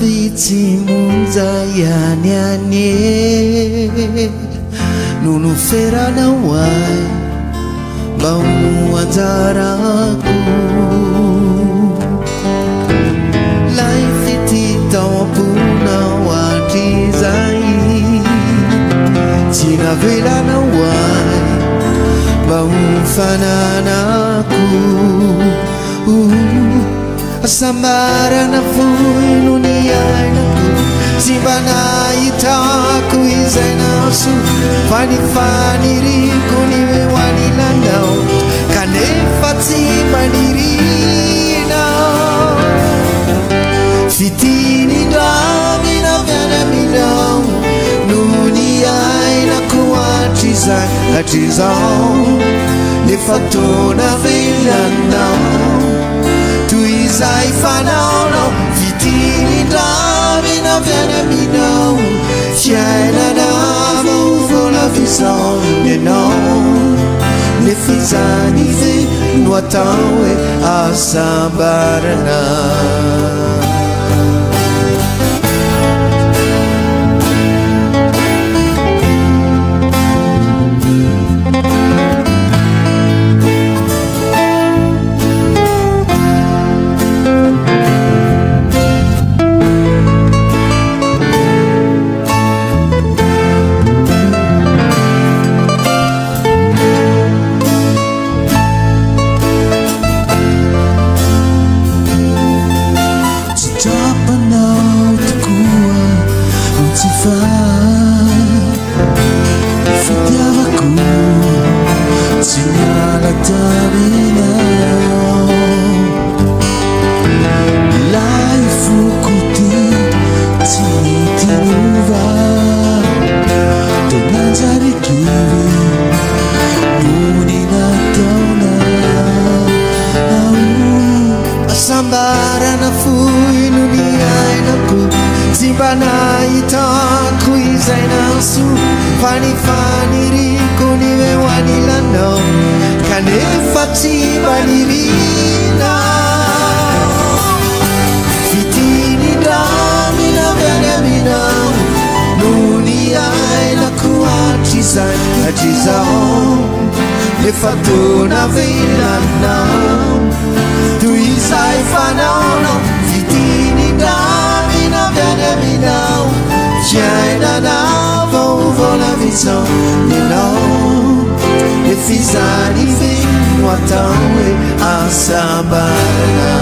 vitsy monja iany nono feranao ay mba ho anjarako lay fety tao amponao hatrizay tsy navelanao ay mba ho fananako sambarana voy no ny ainako tsy mba nahitako izay naso fa ny faniriko ny ho anilanao kanefa tsy manirinao fitinin-dra minavianaminao no ny ainako hatrizao nefa tona velanao izay fanaonao fitinin-dra minavianaminao fiainana vaovolavizao nenao nefa izany ve no atao hoe asambarana sambarana foy no ny ainako tsy mba nahitako izay naso fa ny faniriko ny ho anilanao kanefa tsy mba nirinao fitinin-dra minavianaminao no ny ainako hatrizao nefa tona velanao toy izay fanaonao fitinin-dra minavianaminao fiainana vaovolavizao nenao nefa izany ve no atao hoe asambarana